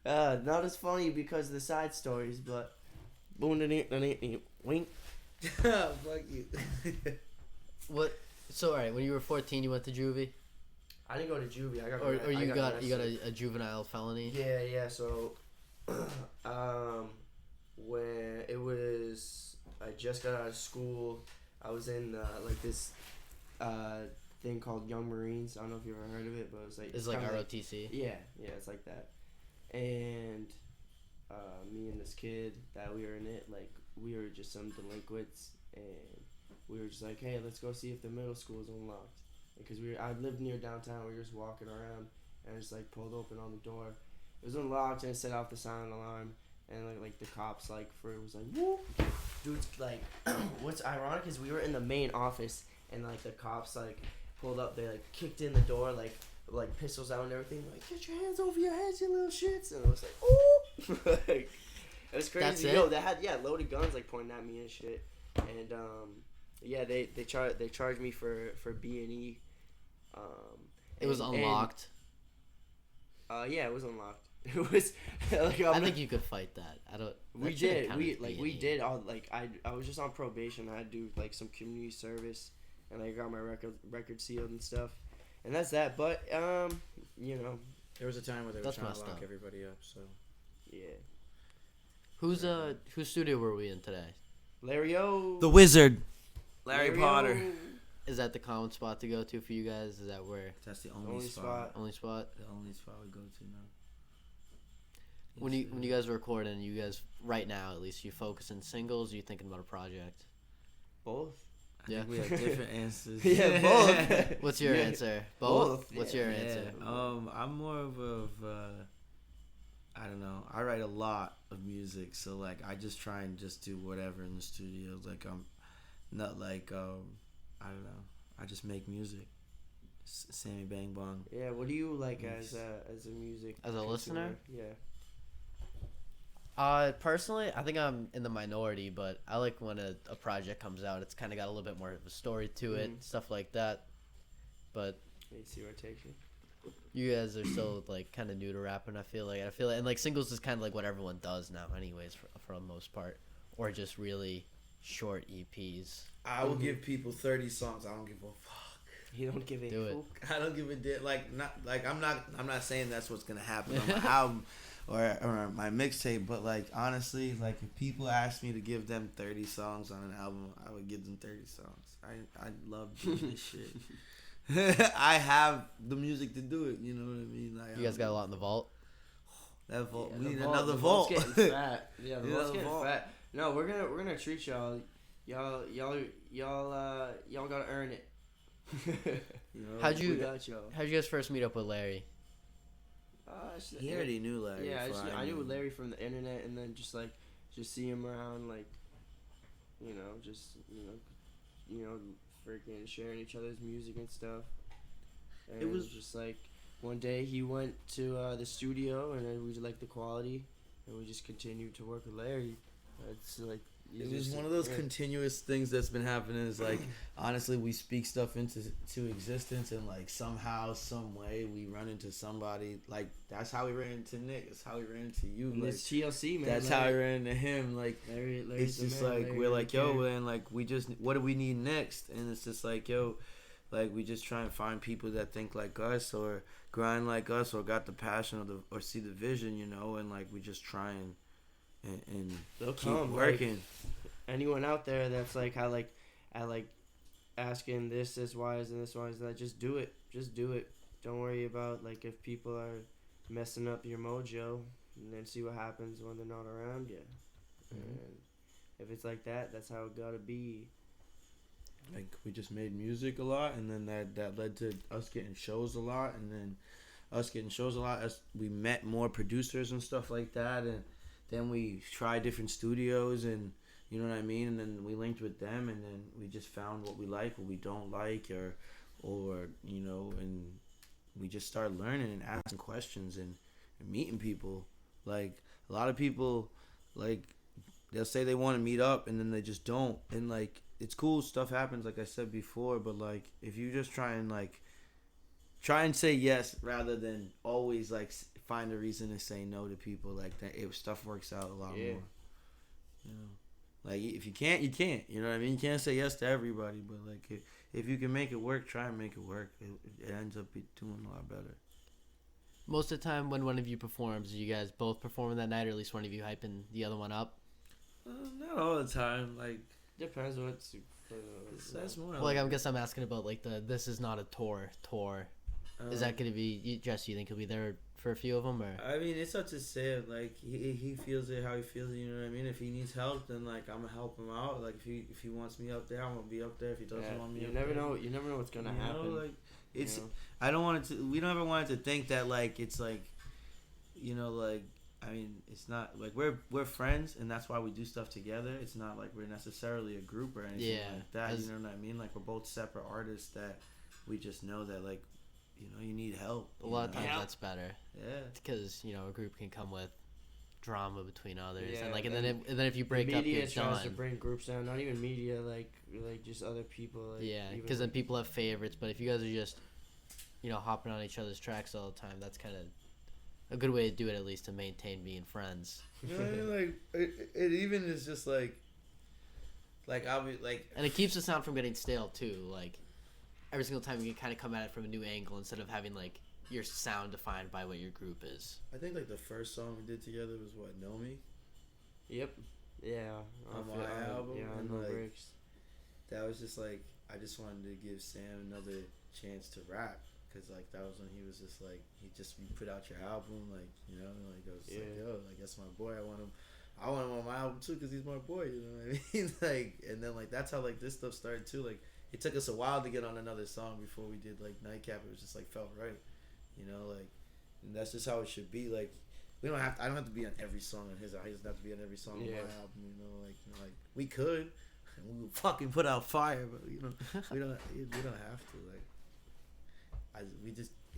Not as funny because of the side stories, but wink. Fuck you. What? So all right, when you were 14, you went to juvie, I didn't go to juvie. I got or you got arrested. a juvenile felony. Yeah. So, when it was, I just got out of school. I was in like this thing called Young Marines. I don't know if you ever heard of it, but it was like It's like kinda ROTC. yeah, it's like that. And me and this kid that we were in it, like we were just some delinquents, and we were just like, hey, let's go see if the middle school is unlocked. Because I lived near downtown. We were just walking around, and I just like pulled open on the door. It was unlocked, and it set off the silent alarm. And like the cops was like, whoop. Dude, like what's ironic is we were in the main office, and like the cops like pulled up. They like kicked in the door, like pistols out and everything. Like, get your hands over your heads, you little shits. And I was like, ooh. Like, it was crazy. That's it? Yo, they had loaded guns like pointing at me and shit. And yeah, they charged me for B&E. It was unlocked. Yeah, it was unlocked. It was like I think you could fight that. I don't. we that shouldn't did. count We as like B&E. we did all like I was just on probation. I had to do like some community service, and I got my record sealed and stuff. And that's that. But you know, There was a time where they were That's trying to messed lock up. everybody up. So yeah. Whose studio were we in today? Larry O. the Wizard, Larry Potter. Is that the common spot to go to for you guys? Is that where That's the Only only spot. spot. only spot? The only spot we go to now. When you guys are recording, you guys right now at least, you focus in singles. Or you thinking about a project? Both. I Yeah. think we have different answers. Yeah, both. What's your Yeah. answer? Both. Both, What's yeah. your Yeah, answer? I'm more of I don't know. I write a lot of music, so like I just try and just do whatever in the studio. Like I'm not like I don't know. I just make music. Sammy Bang Bong. Yeah. What do you like Nice. as a music As a consumer? listener? Yeah. Personally, I think I'm in the minority, but I like when a project comes out. It's kind of got a little bit more of a story to it, stuff like that. But Let's see where it takes you. you guys are still like kind of new to rapping. I feel like, and like singles is kind of like what everyone does now, anyways, for the most part, or just really short E EPs. I will give people 30 songs. I don't give a fuck. You don't give a Do it. fuck. I don't give a dick. Like I'm not saying that's what's gonna happen on my album or my mixtape, but like honestly, like if people ask me to give them 30 songs on an album, I would give them 30 songs. I love doing this shit. I have the music to do it. You know what I mean? Like, You guys got a lot in the vault. that vault. Yeah, we the need vault- another the vault. vault's getting fat. Yeah, the Yeah, vault's the getting vault. fat. No, we're gonna treat y'all. Y'all gotta earn it. You know? How'd We you got y'all. how'd you guys first meet up with Larry? He already knew Larry. Yeah, before I knew Larry from the internet, and then just see him around, like, just freaking sharing each other's music and stuff. And It was just like one day he went to the studio, and then we liked the quality, and we just continued to work with Larry. It's like It was one of those yeah. continuous things that's been happening. Is like honestly, we speak stuff into existence, and like somehow, some way, we run into somebody. Like that's how we ran into Nick. That's how we ran into you. And Like it's TLC, man. that's how we ran into him. Like Larry's it's the just man. like Larry we're really like yo, cared. man. Like we just what do we need next? And it's just like yo, like we just try and find people that think like us or grind like us or got the passion or see the vision, and like we just try and They'll keep come, working. anyone out there that's like I like asking this why is and this why is that, just do it. Just do it. Don't worry about like if people are messing up your mojo, and then see what happens when they're not around you. And if it's like that, that's how it gotta be. Like we just made music a lot, and then that led to us getting shows a lot, and then us getting shows a lot. We met more producers and stuff like that, and then we tried different studios, and you know what I mean. And then we linked with them, and then we just found what we like, what we don't like, or you know, and we just started learning and asking questions and meeting people. Like a lot of people, like they'll say they want to meet up, and then they just don't. And like it's cool, stuff happens, like I said before. But like if you just try and say yes rather than always like find a reason to say no to people, like that, stuff works out a lot more. You know, like if you can't, you can't. You know what I mean? You can't say yes to everybody, but like if you can make it work, try and make it work. It ends up doing a lot better. Most of the time, when one of you performs, you guys both performing that night, or at least one of you hyping the other one up? Not all the time. Like depends what's. That's more. Well, like I guess I'm asking about like this is not a tour. Is that gonna be Jesse? You think he'll be there for a few of them, or? I mean, it's such a sad. Like he feels it how he feels it. You know what I mean? If he needs help, then like I'm gonna help him out. Like if he wants me up there, I'm gonna be up there. If he doesn't want me, you up never there, know. You never know what's gonna happen. Like it's. I don't want it to. We don't ever want it to think that like it's like, you know, like. I mean, it's not like we're friends, and that's why we do stuff together. It's not like we're necessarily a group or anything like that. You know what I mean? Like we're both separate artists that we just know that like, you know, you need help. A lot of times that's better. Yeah. Because you know a group can come with drama between others, Yeah, and like and then if you break up, you're media tries done. to bring groups down. Not even media, like just other people. Like, yeah, because then people have favorites. But if you guys are just, you know, hopping on each other's tracks all the time, that's kind of a good way to do it, at least to maintain being friends. You know what I mean? Like it even is just like I'll be like, and it keeps the sound from getting stale too. Like every single time you can kind of come at it from a new angle instead of having like your sound defined by what your group is. I think like the first song we did together was what, Know Me? Yep. Yeah. On my album. Yeah, and No like, Breaks. that was just like I just wanted to give Sam another chance to rap. Cause like that was when he was just like you put out your album, like, you know, like I was like, yo, like that's my boy, I want him on my album too, cause he's my boy, you know what I mean? Like, and then like that's how like this stuff started too. Like it took us a while to get on another song before we did like Nightcap. It was just like felt right, you know, like, and that's just how it should be. Like I don't have to be on every song on his. He doesn't have to be on every song on my album, you know, like we could, and we would fucking put out fire, but you know we don't have to like.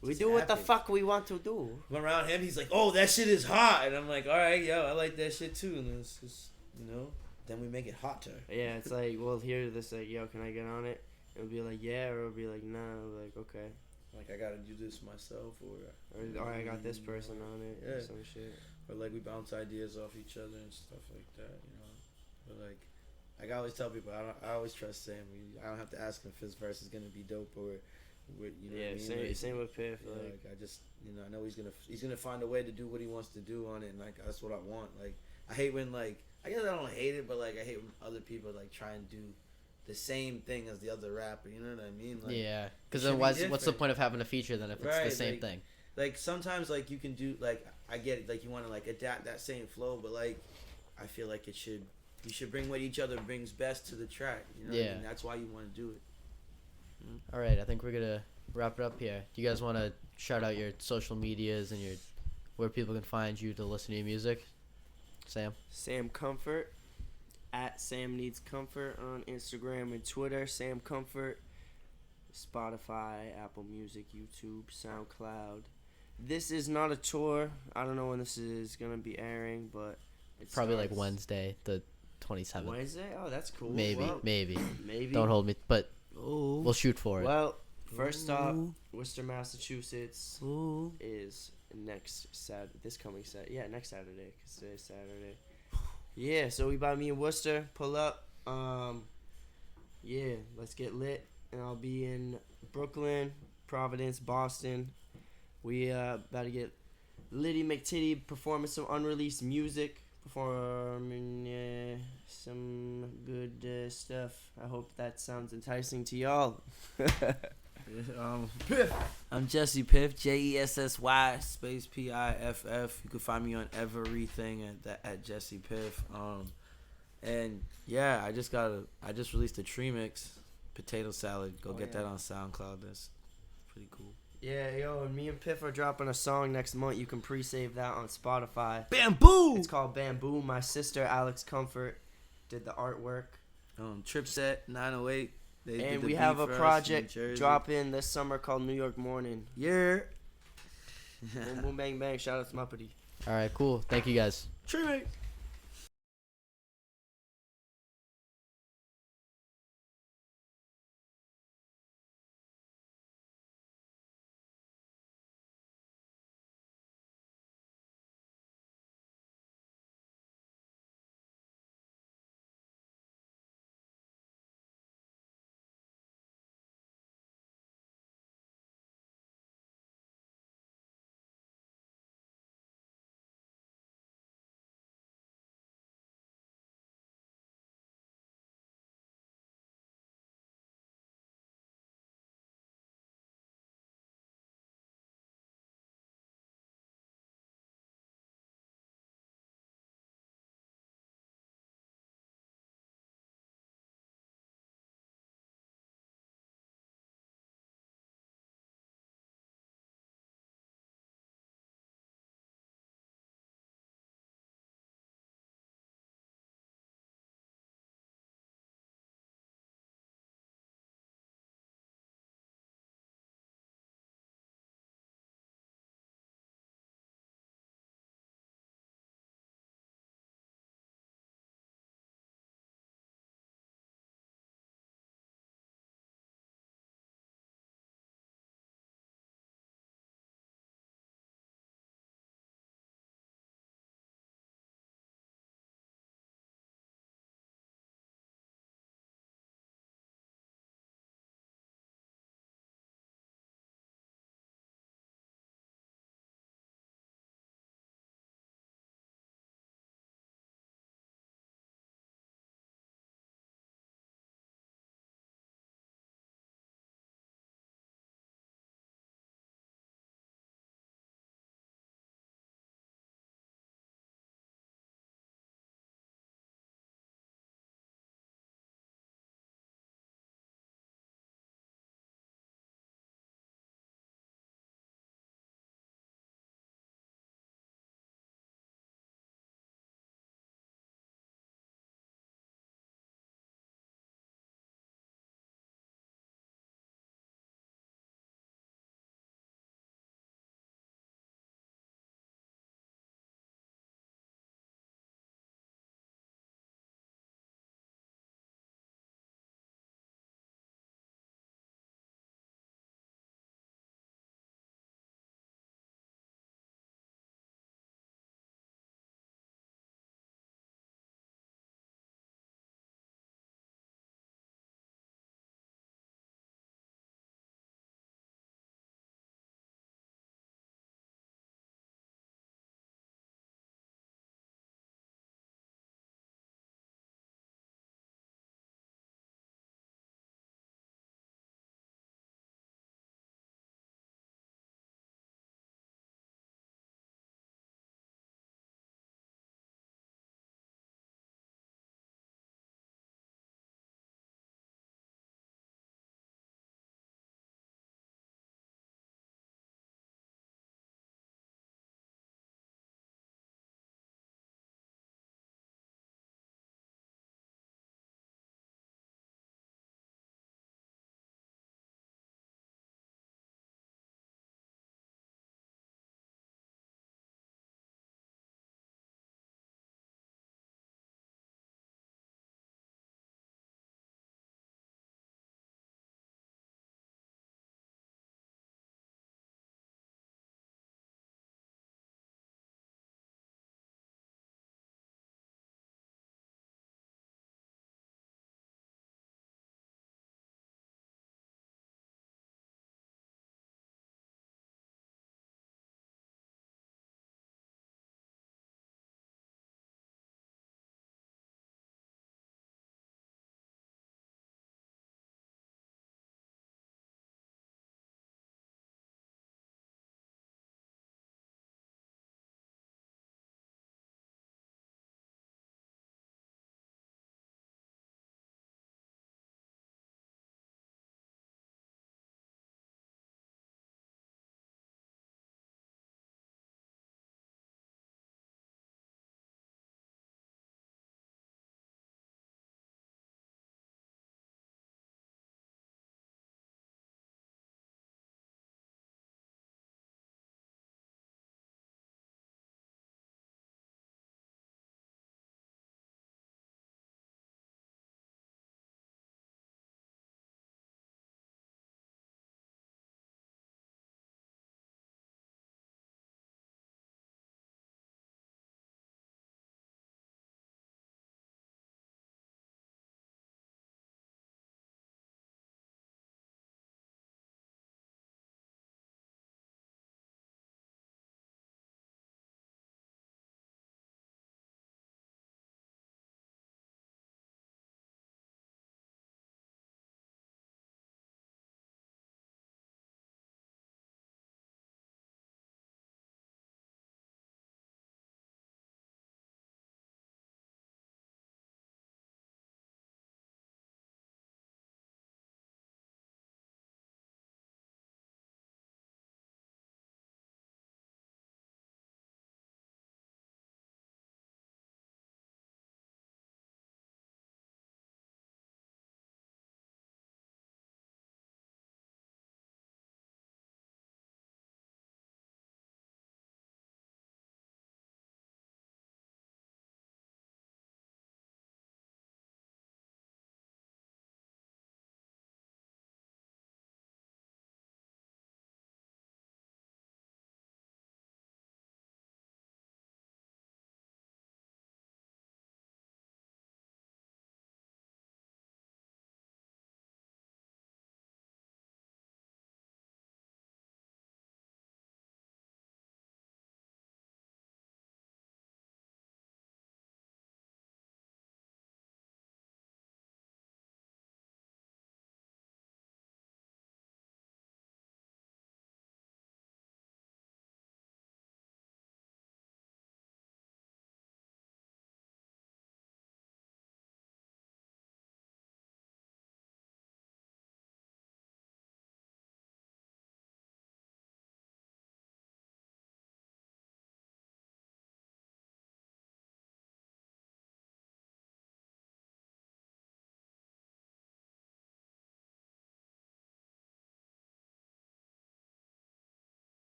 We do what the fuck we want to do. I'm around him, he's like, "Oh, that shit is hot," and I'm like, "All right, yo, I like that shit too." And it's just, you know, then we make it hotter. Yeah, it's like we'll hear this like, "Yo, can I get on it?" It'll be like, "Yeah," or it'll be like, "No," like, "Okay." Like I gotta do this myself, or I got this person on it, or some shit. Or like we bounce ideas off each other and stuff like that, you know. But like I always tell people, I always trust Sam. I don't have to ask him if his verse is gonna be dope or. You know what I mean? Same with Piff. Yeah, like I just, you know, I know he's gonna find a way to do what he wants to do on it, and like that's what I want. Like I hate when like I guess I don't hate it, but like I hate when other people like try and do the same thing as the other rapper. You know what I mean? Like, yeah, because then what's the point of having a feature then if it's the same thing? Like sometimes like you can do like I get it, like you want to like adapt that same flow, but like I feel like you should bring what each other brings best to the track. You know what I mean? That's why you want to do it. All right, I think we're gonna wrap it up here. Do you guys want to shout out your social medias and where people can find you to listen to your music? Sam Comfort at Sam Needs Comfort on Instagram and Twitter. Sam Comfort, Spotify, Apple Music, YouTube, SoundCloud. This is not a tour. I don't know when this is gonna be airing, but it's probably like Wednesday, the 27th. Wednesday? Oh, that's cool. Maybe. Maybe. Don't hold me, but. We'll shoot for it. Well, first stop, Worcester, Massachusetts is next coming Saturday. Yeah, next Saturday, because today's Saturday. Yeah, so we by me in Worcester. Pull up. Yeah, let's get lit. And I'll be in Brooklyn, Providence, Boston. We about to get Liddy McTitty performing some unreleased music. performing some good stuff. I hope that sounds enticing to y'all. Piff. I'm Jesse Piff, JESSY space PIFF. You can find me on everything at Jesse Piff. And yeah, I just released a tree mix, potato salad. Go get that on SoundCloud. That's pretty cool. Yeah, yo, and me and Piff are dropping a song next month. You can pre-save that on Spotify. Bamboo! It's called Bamboo. My sister, Alex Comfort, did the artwork. Tripset 908. And we have a project dropping this summer called New York Morning. Yeah. Boom, boom, bang, bang. Shout out to Muppety. All right, cool. Thank you guys. Tree mix.